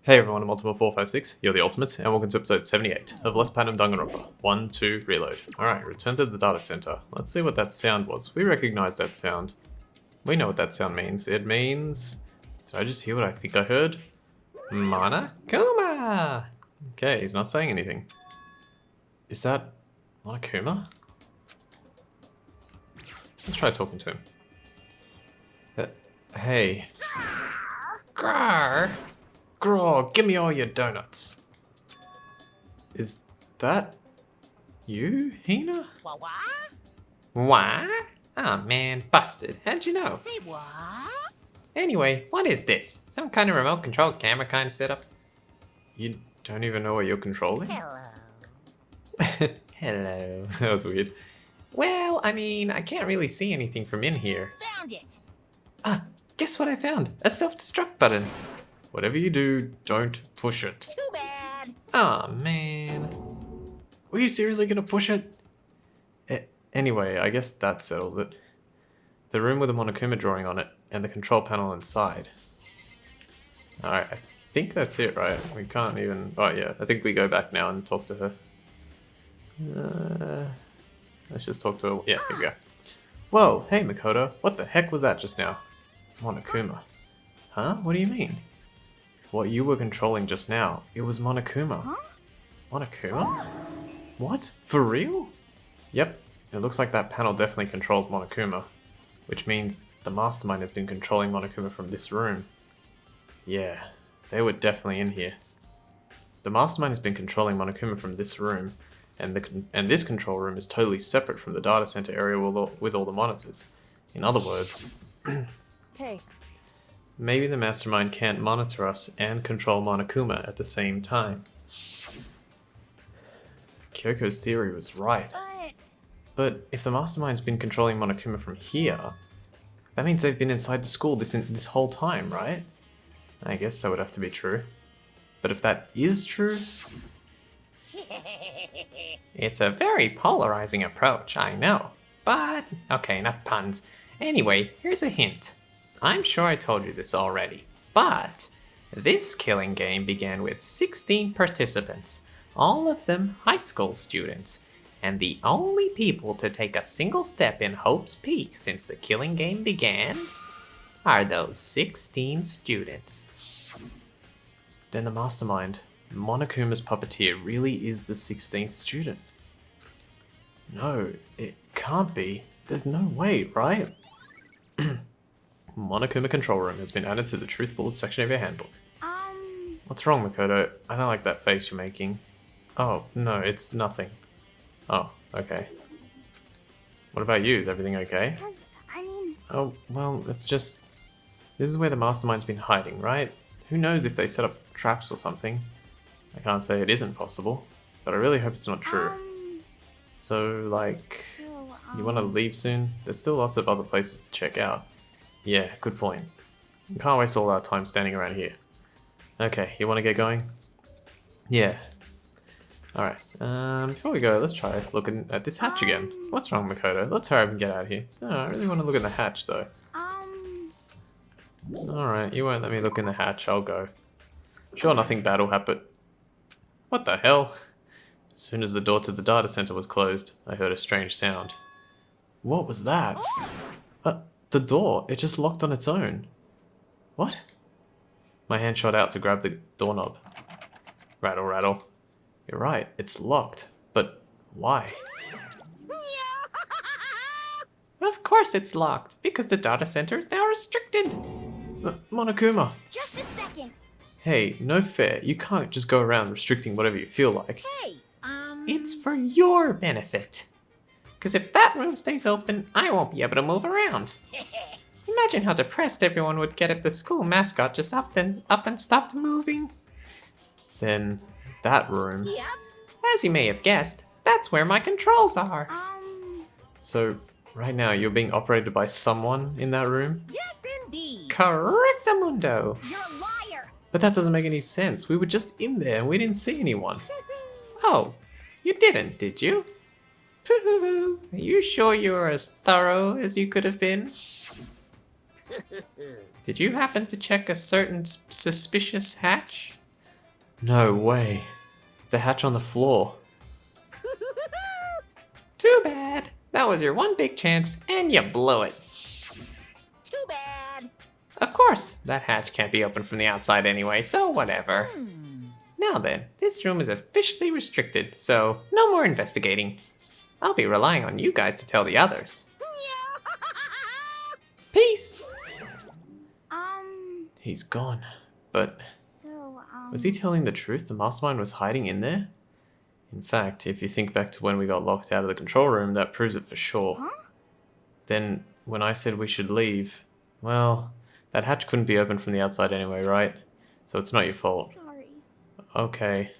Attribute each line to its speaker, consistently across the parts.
Speaker 1: Hey everyone, I'm Multiple456, you're the Ultimates, and welcome to episode 78 of Let's Platinum Danganronpa. 1, 2, reload. Alright, return to the data center. Let's see what that sound was. We recognize that sound. We know what that sound means. It means... Did I just hear what I think I heard? Monokuma! Okay, he's not saying anything. Is that Monokuma? Let's try talking to him. Hey. Grrr! Grog, give me all your donuts. Is that you, Hina? What? Oh man, busted. How'd you know?
Speaker 2: Say what?
Speaker 1: Anyway, what is this? Some kind of remote control camera kind of setup? You don't even know what you're controlling?
Speaker 2: Hello.
Speaker 1: Hello. That was weird. Well, I mean, I can't really see anything from in here.
Speaker 2: Found it.
Speaker 1: Ah, guess what I found? A self-destruct button. Whatever you do, don't push it.
Speaker 2: Too bad.
Speaker 1: Aw, man. Were you seriously gonna push it? Anyway, I guess that settles it. The room with the Monokuma drawing on it, and the control panel inside. Alright, I think that's it, right? We can't even... Oh yeah, I think we go back now and talk to her. Let's just talk to her. Yeah, here we go. Whoa, hey Makoto, what the heck was that just now? Monokuma. Huh? What do you mean? What you were controlling just now, it was Monokuma.
Speaker 2: Huh?
Speaker 1: Monokuma? What? For real? Yep, it looks like that panel definitely controls Monokuma, which means the mastermind has been controlling Monokuma from this room. Yeah, they were definitely in here. The mastermind has been controlling Monokuma from this room, and this control room is totally separate from the data center area with all the monitors. In other words,
Speaker 2: Hey.
Speaker 1: maybe the mastermind can't monitor us and control Monokuma at the same time. Kyoko's theory was right. But if the mastermind's been controlling Monokuma from here, that means they've been inside the school this whole time, right? I guess that would have to be true. But if that is true... It's a very polarizing approach, I know. But, okay, enough puns. Anyway, here's a hint. I'm sure I told you this already, but this killing game began with 16 participants, all of them high school students, and the only people to take a single step in Hope's Peak since the killing game began are those 16 students. Then the mastermind, Monokuma's puppeteer, really is the 16th student. No, it can't be. There's no way, right? Monokuma control room has been added to the truth bullet section of your handbook. What's wrong, Makoto? I don't like that face you're making. Oh, no, it's nothing. Oh, okay. What about you? Is everything okay? Oh, well, it's just... This is where the mastermind's been hiding, right? Who knows if they set up traps or something? I can't say it isn't possible, but I really hope it's not true. So, like, you want to leave soon? There's still lots of other places to check out. Yeah, good point. We can't waste all our time standing around here. Okay, you want to get going? Yeah. Alright, before we go, let's try looking at this hatch again. What's wrong, Makoto? Let's hurry up and get out of here. No, I really want to look in the hatch, though. Alright, you won't let me look in the hatch, I'll go. Sure, nothing bad will happen. What the hell? As soon as the door to the data center was closed, I heard a strange sound. What was that? The door, it just locked on its own. What? My hand shot out to grab the doorknob. Rattle, rattle. You're right, it's locked. But why? Of course it's locked, because the data center is now restricted. Monokuma.
Speaker 2: Just a second.
Speaker 1: Hey, no fair. You can't just go around restricting whatever you feel like.
Speaker 2: Hey,
Speaker 1: It's for your benefit. Because if that room stays open, I won't be able to move around. Imagine how depressed everyone would get if the school mascot just up and stopped moving. Then, that room.
Speaker 2: Yep.
Speaker 1: As you may have guessed, that's where my controls are. So, right now you're being operated by someone in that room?
Speaker 2: Yes, indeed.
Speaker 1: Correctamundo!
Speaker 2: You're a liar.
Speaker 1: But that doesn't make any sense. We were just in there and we didn't see anyone. Oh, you didn't, did you? Are you sure you were as thorough as you could have been? Did you happen to check a certain suspicious hatch? No way. The hatch on the floor. Too bad. That was your one big chance, and you blew it.
Speaker 2: Too bad.
Speaker 1: Of course, that hatch can't be opened from the outside anyway, so whatever. Now then, this room is officially restricted, so no more investigating. I'll be relying on you guys to tell the others. Peace! He's gone. But was he telling the truth? The mastermind was hiding in there? In fact, if you think back to when we got locked out of the control room, that proves it for sure.
Speaker 2: Huh?
Speaker 1: Then, when I said we should leave, well, that hatch couldn't be opened from the outside anyway, right? So it's not your fault.
Speaker 2: Sorry.
Speaker 1: Okay.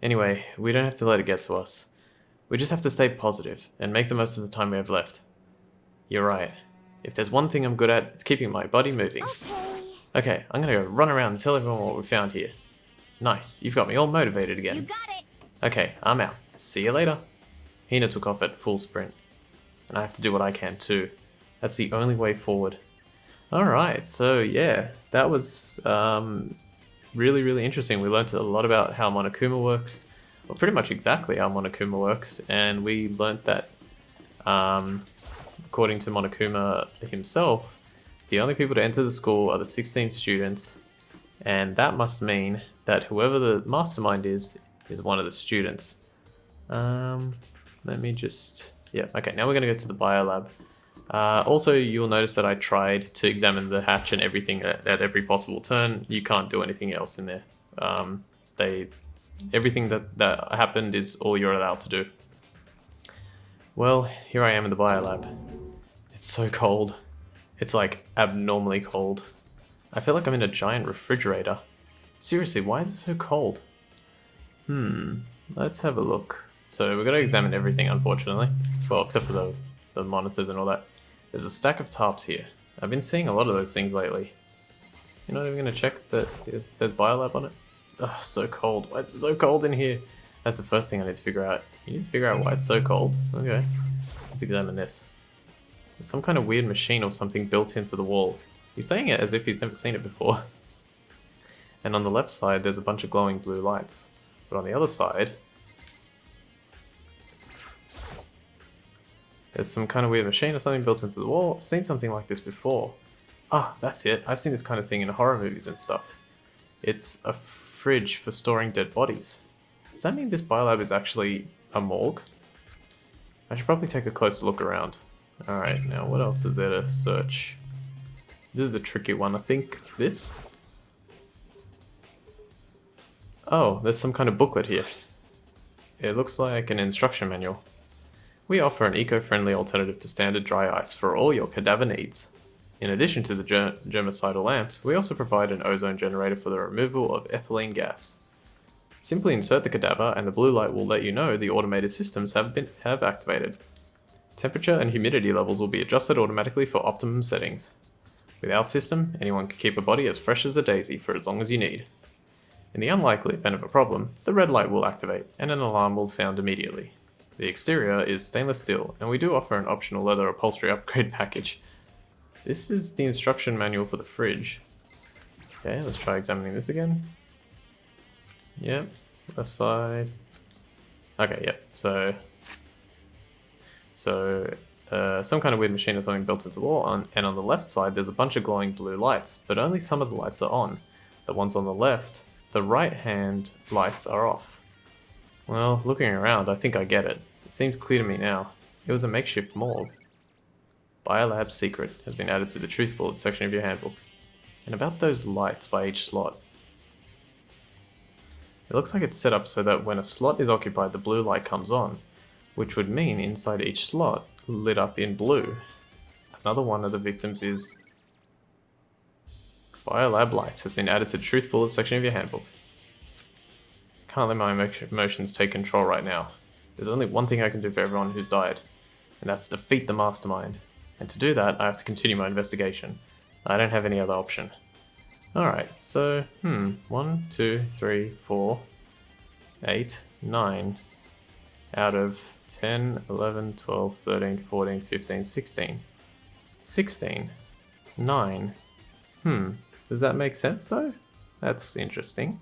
Speaker 1: Anyway, we don't have to let it get to us. We just have to stay positive and make the most of the time we have left. You're right. If there's one thing I'm good at, it's keeping my body moving. Okay, I'm gonna go run around and tell everyone what we found here. Nice, you've got me all motivated again.
Speaker 2: You got it.
Speaker 1: Okay, I'm out. See you later. Hina took off at full sprint. And I have to do what I can too. That's the only way forward. Alright, so yeah, that was really, really interesting. We learned a lot about how Monokuma works. Well, pretty much exactly how Monokuma works. And we learned that, according to Monokuma himself, the only people to enter the school are the 16 students. And that must mean that whoever the mastermind is one of the students. Let me just... Yeah, okay, now we're going to go to the biolab. Also, you'll notice that I tried to examine the hatch and everything at every possible turn. You can't do anything else in there. Everything that happened is all you're allowed to do. Well, here I am in the biolab. It's so cold. It's like abnormally cold. I feel like I'm in a giant refrigerator. Seriously, why is it so cold? Let's have a look. So we're going to examine everything, unfortunately. Well, except for the monitors and all that. There's a stack of tarps here. I've been seeing a lot of those things lately. You're not even going to check that it says biolab on it? Ugh, so cold. Why it's so cold in here? That's the first thing I need to figure out. You need to figure out why it's so cold? Okay. Let's examine this. There's some kind of weird machine or something built into the wall. He's saying it as if he's never seen it before. And on the left side, there's a bunch of glowing blue lights. But on the other side, there's some kind of weird machine or something built into the wall. I've seen something like this before. Ah, that's it. I've seen this kind of thing in horror movies and stuff. It's a fridge for storing dead bodies. Does that mean this biolab is actually a morgue? I should probably take a closer look around. Alright, now what else is there to search? This is a tricky one, I think. This? Oh, there's some kind of booklet here. It looks like an instruction manual. We offer an eco-friendly alternative to standard dry ice for all your cadaver needs. In addition to the germicidal lamps, we also provide an ozone generator for the removal of ethylene gas. Simply insert the cadaver and the blue light will let you know the automated systems have activated. Temperature and humidity levels will be adjusted automatically for optimum settings. With our system, anyone can keep a body as fresh as a daisy for as long as you need. In the unlikely event of a problem, the red light will activate and an alarm will sound immediately. The exterior is stainless steel, and we do offer an optional leather upholstery upgrade package. This is the instruction manual for the fridge. Okay, let's try examining this again. Yep, left side. Okay, yep, so some kind of weird machine or something built into the wall, and on the left side there's a bunch of glowing blue lights, but only some of the lights are on. The ones on the left, the right hand lights are off. Well, looking around, I think I get it. It seems clear to me now. It was a makeshift morgue. Biolab secret has been added to the truth bullet section of your handbook. And about those lights by each slot. It looks like it's set up so that when a slot is occupied, the blue light comes on, which would mean inside each slot lit up in blue. Another one of the victims is Biolab lights has been added to the truth bullet section of your handbook. Can't let my emotions take control right now. There's only one thing I can do for everyone who's died, and that's defeat the mastermind. And to do that, I have to continue my investigation. I don't have any other option. Alright, so, 1, 2, 3, 4, 8, 9 out of 10, 11, 12, 13, 14, 15, 16. 16. 9. Does that make sense though? That's interesting.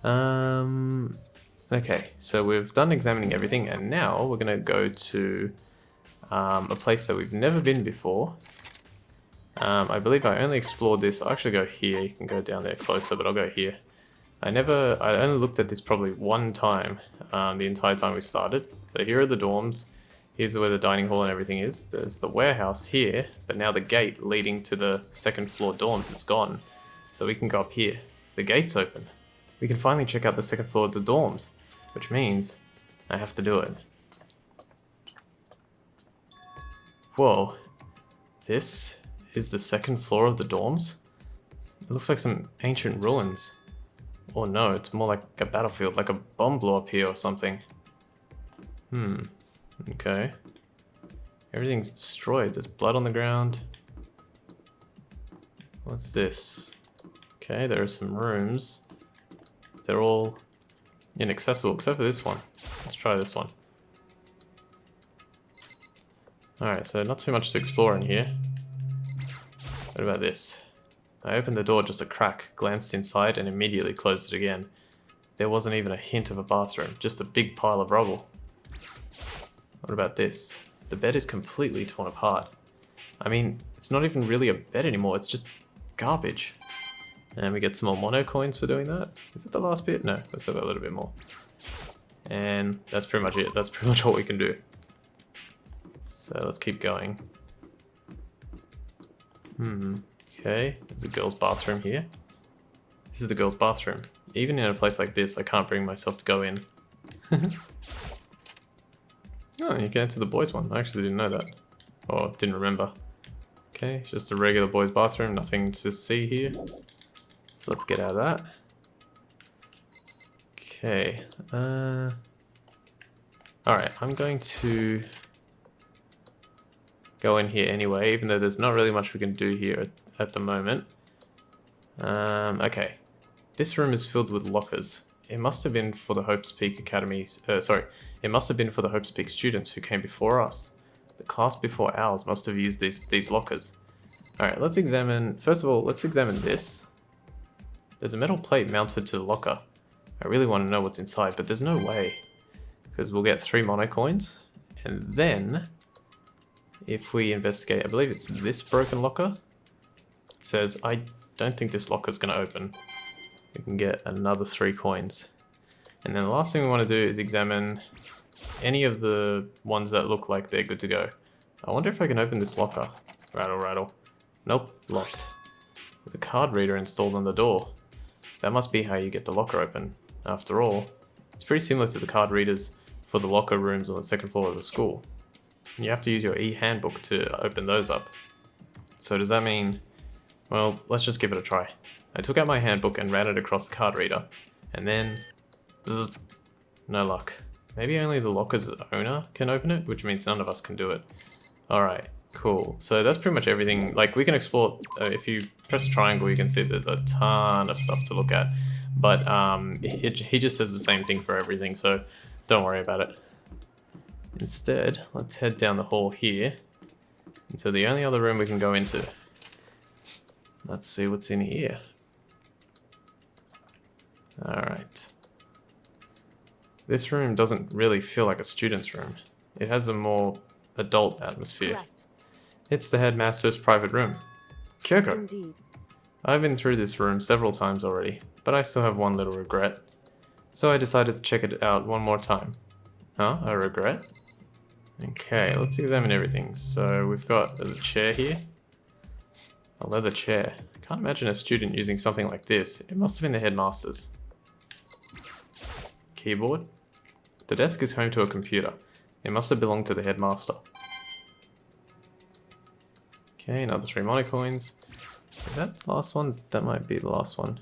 Speaker 1: Okay, so we've done examining everything, and now we're gonna go to a place that we've never been before. I believe I only explored this. I'll actually go here. You can go down there closer, but I'll go here. I only looked at this probably one time the entire time we started. So here are the dorms. Here's where the dining hall and everything is. There's the warehouse here, but now the gate leading to the second floor dorms is gone. So we can go up here. The gate's open. We can finally check out the second floor of the dorms, which means I have to do it. Whoa. This is the second floor of the dorms? It looks like some ancient ruins. Oh no, it's more like a battlefield, like a bomb blew up here or something. Okay. Everything's destroyed. There's blood on the ground. What's this? Okay, there are some rooms. They're all inaccessible except for this one. Let's try this one. Alright, so not too much to explore in here. What about this? I opened the door just a crack, glanced inside, and immediately closed it again. There wasn't even a hint of a bathroom, just a big pile of rubble. What about this? The bed is completely torn apart. I mean, it's not even really a bed anymore, it's just garbage. And we get some more mono coins for doing that. Is it the last bit? No, let's still got a little bit more. And that's pretty much it. That's pretty much all we can do. So let's keep going. Okay, there's a girl's bathroom here. This is the girl's bathroom. Even in a place like this, I can't bring myself to go in. Oh, you can enter the boys' one. I actually didn't know that. Or didn't remember. Okay, it's just a regular boys' bathroom. Nothing to see here. So let's get out of that. Okay. Alright, I'm going to go in here anyway, even though there's not really much we can do here at the moment. Okay. This room is filled with lockers. It must have been for the Hope's Peak Academy. It must have been for the Hope's Peak students who came before us. The class before ours must have used these lockers. Alright, let's examine. First of all, let's examine this. There's a metal plate mounted to the locker. I really want to know what's inside, but there's no way. Because we'll get 3 mono coins. And then, if we investigate, I believe it's this broken locker. It says, I don't think this locker's going to open. We can get another 3 coins. And then the last thing we want to do is examine any of the ones that look like they're good to go. I wonder if I can open this locker. Rattle, rattle. Nope, locked. There's a card reader installed on the door. That must be how you get the locker open. After all, it's pretty similar to the card readers for the locker rooms on the second floor of the school. You have to use your e-handbook to open those up. So does that mean... Well, let's just give it a try. I took out my handbook and ran it across the card reader. And then... Bzz, no luck. Maybe only the locker's owner can open it, which means none of us can do it. Alright, cool. So that's pretty much everything. Like, we can explore... if you press triangle, you can see there's a ton of stuff to look at. But he just says the same thing for everything, so don't worry about it. Instead, let's head down the hall here into the only other room we can go into. Let's see what's in here. Alright. This room doesn't really feel like a student's room. It has a more adult atmosphere.
Speaker 3: Correct.
Speaker 1: It's the headmaster's private room. Kyoko!
Speaker 3: Indeed.
Speaker 1: I've been through this room several times already, but I still have one little regret. So I decided to check it out one more time. Huh? A regret? Okay, let's examine everything. So we've got a chair here. A leather chair. Can't imagine a student using something like this. It must have been the headmaster's. Keyboard. The desk is home to a computer. It must have belonged to the headmaster. Okay, another 3 mono coins. Is that the last one? That might be the last one.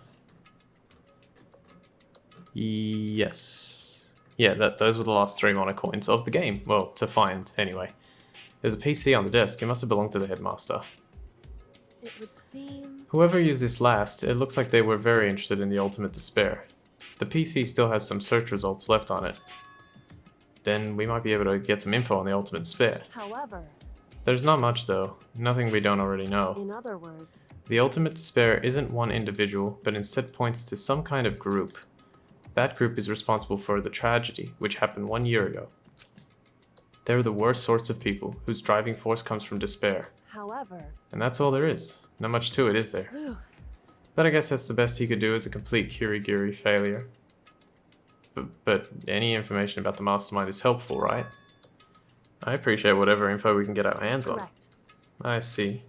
Speaker 1: Yes. Yeah, those were the last 3 mono coins of the game. Well, to find, anyway. There's a PC on the desk. It must have belonged to the headmaster.
Speaker 3: It would seem...
Speaker 1: Whoever used this last, it looks like they were very interested in the Ultimate Despair. The PC still has some search results left on it. Then we might be able to get some info on the Ultimate Despair.
Speaker 3: However,
Speaker 1: There's not much though. Nothing we don't already know.
Speaker 3: in other words,
Speaker 1: The Ultimate Despair isn't one individual, but instead points to some kind of group. That group is responsible for the tragedy which happened 1 year ago. They're the worst sorts of people whose driving force comes from despair.
Speaker 3: However,
Speaker 1: And that's all there is. Not much to it, is there?
Speaker 3: whew,
Speaker 1: But I guess that's the best he could do as a complete Kirigiri failure. But any information about the mastermind is helpful, right? I appreciate whatever info we can get our hands on.
Speaker 3: correct.
Speaker 1: I see.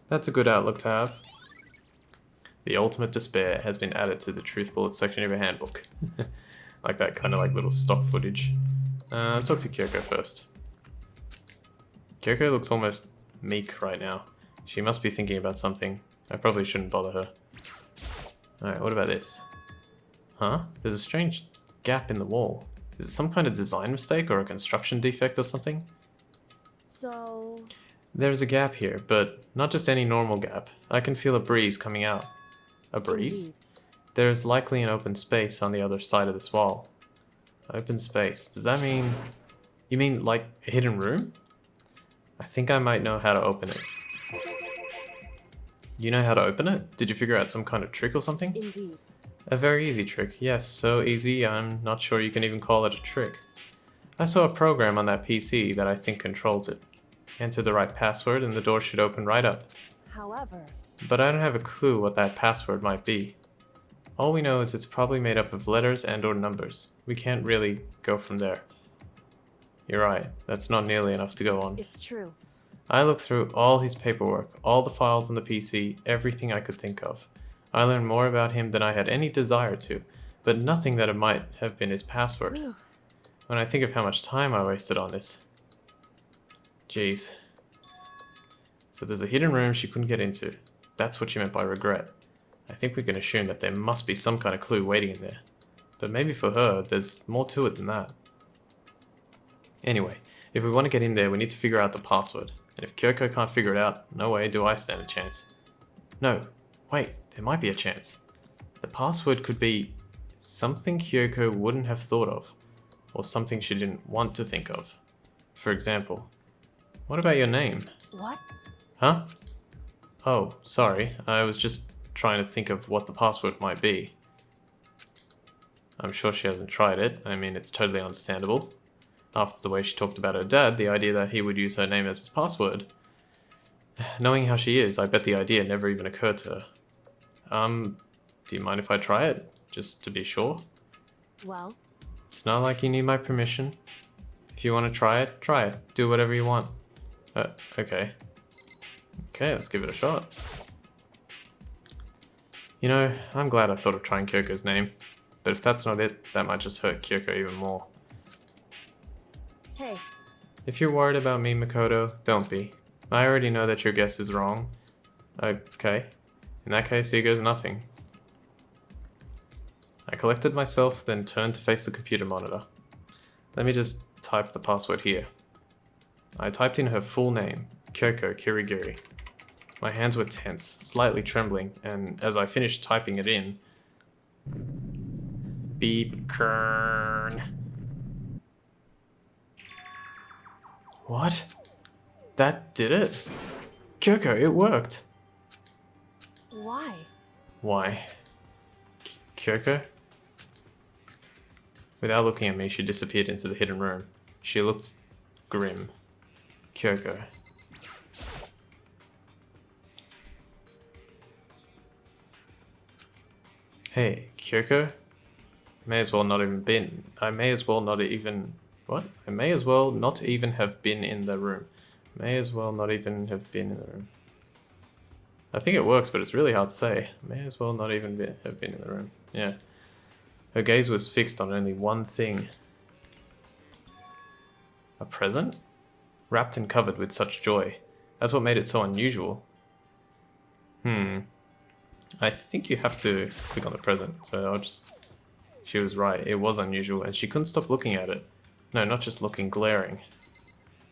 Speaker 1: That's a good outlook to have. The ultimate despair has been added to the truth bullet section of your handbook. Like that kind of like little stock footage. Let's talk to Kyoko first. Kyoko looks almost meek right now. She must be thinking about something. I probably shouldn't bother her. Alright, what about this? Huh? There's a strange gap in the wall. Is it some kind of design mistake or a construction defect or something?
Speaker 3: So,
Speaker 1: There's a gap here, but not just any normal gap. I can feel a breeze coming out. A breeze?
Speaker 3: indeed.
Speaker 1: There's likely an open space on the other side of this wall. Open space. Does that mean... You mean like a hidden room? I think I might know how to open it. You know how to open it? Did you figure out some kind of trick or something?
Speaker 3: Indeed.
Speaker 1: A very easy trick. Yes, so easy I'm not sure you can even call it a trick. I saw a program on that PC that I think controls it. Enter the right password and the door should open right up.
Speaker 3: However,
Speaker 1: But I don't have a clue what that password might be. All we know is it's probably made up of letters and or numbers. We can't really go from there. You're right, that's not nearly enough to go on.
Speaker 3: it's true.
Speaker 1: I looked through all his paperwork, all the files on the PC, everything I could think of. I learned more about him than I had any desire to, but nothing that it might have been his password.
Speaker 3: Whew.
Speaker 1: When I think of how much time I wasted on this. Jeez. So there's a hidden room she couldn't get into. That's what she meant by regret. I think we can assume that there must be some kind of clue waiting in there. But maybe for her, there's more to it than that. Anyway, if we want to get in there, we need to figure out the password. And if Kyoko can't figure it out, no way do I stand a chance. No, wait, there might be a chance. The password could be something Kyoko wouldn't have thought of, or something she didn't want to think of. For example, what about your name?
Speaker 3: What?
Speaker 1: Huh? Oh, sorry, I was just trying to think of what the password might be. I'm sure she hasn't tried it. I mean, it's totally understandable. After the way she talked about her dad, the idea that he would use her name as his password. Knowing how she is, I bet the idea never even occurred to her. Do you mind if I try it? Just to be sure?
Speaker 3: Well,
Speaker 1: It's not like you need my permission. If you want to try it, try it. Do whatever you want. Okay. Okay, let's give it a shot. You know, I'm glad I thought of trying Kyoko's name. But if that's not it, that might just hurt Kyoko even more.
Speaker 3: hey,
Speaker 1: If you're worried about me, Makoto, don't be. I already know that your guess is wrong. Okay. In that case, here goes nothing. I collected myself, then turned to face the computer monitor. Let me just type the password here. I typed in her full name, Kyoko Kirigiri. My hands were tense, slightly trembling, and as I finished typing it in... Beep kern. What? That did it? Kyoko, it worked!
Speaker 3: why?
Speaker 1: Why? Kyoko? Without looking at me, she disappeared into the hidden room. She looked grim. Kyoko. Hey, Kyoko? May as well not even been. I may as well not even. What? I may as well not even have been in the room. May as well not even have been in the room. I think it works, but it's really hard to say. May as well not even have been in the room. Yeah. Her gaze was fixed on only one thing. A present? Wrapped and covered with such joy. That's what made it so unusual. I think you have to click on the present, so I'll just... She was right, it was unusual, and she couldn't stop looking at it. No, not just looking, glaring.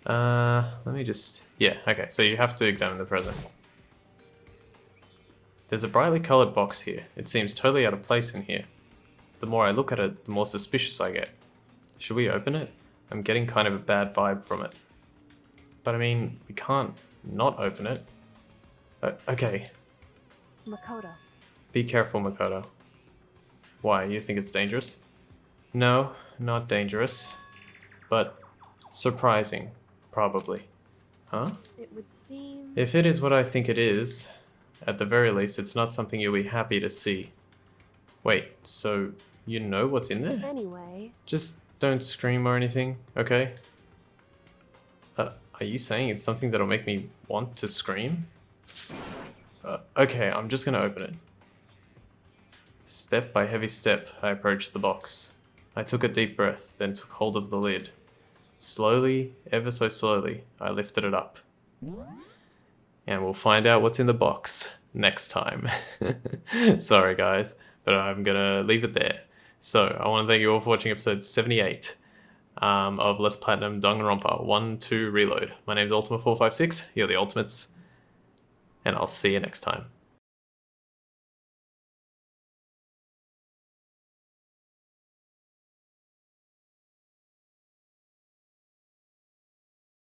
Speaker 1: Let me just... Yeah, okay, so you have to examine the present. There's a brightly coloured box here. It seems totally out of place in here. The more I look at it, the more suspicious I get. Should we open it? I'm getting kind of a bad vibe from it. But I mean, we can't not open it. Okay,
Speaker 3: Makoto.
Speaker 1: be careful, Makoto. Why, you think it's dangerous? No, not dangerous. But surprising, probably. Huh?
Speaker 3: It would seem.
Speaker 1: If it is what I think it is, at the very least, it's not something you'll be happy to see. Wait, so you know what's in there?
Speaker 3: Anyway,
Speaker 1: Just don't scream or anything, okay? Are you saying it's something that'll make me want to scream? Okay, I'm just gonna open it. Step by heavy step, I approached the box. I took a deep breath, then took hold of the lid. Slowly, ever so slowly, I lifted it up. And we'll find out what's in the box next time. Sorry guys, but I'm gonna leave it there. So, I want to thank you all for watching episode 78 of Let's Platinum Danganronpa 1-2 Reload. My name's Ultima456, you're the Ultimates, and I'll see you next time.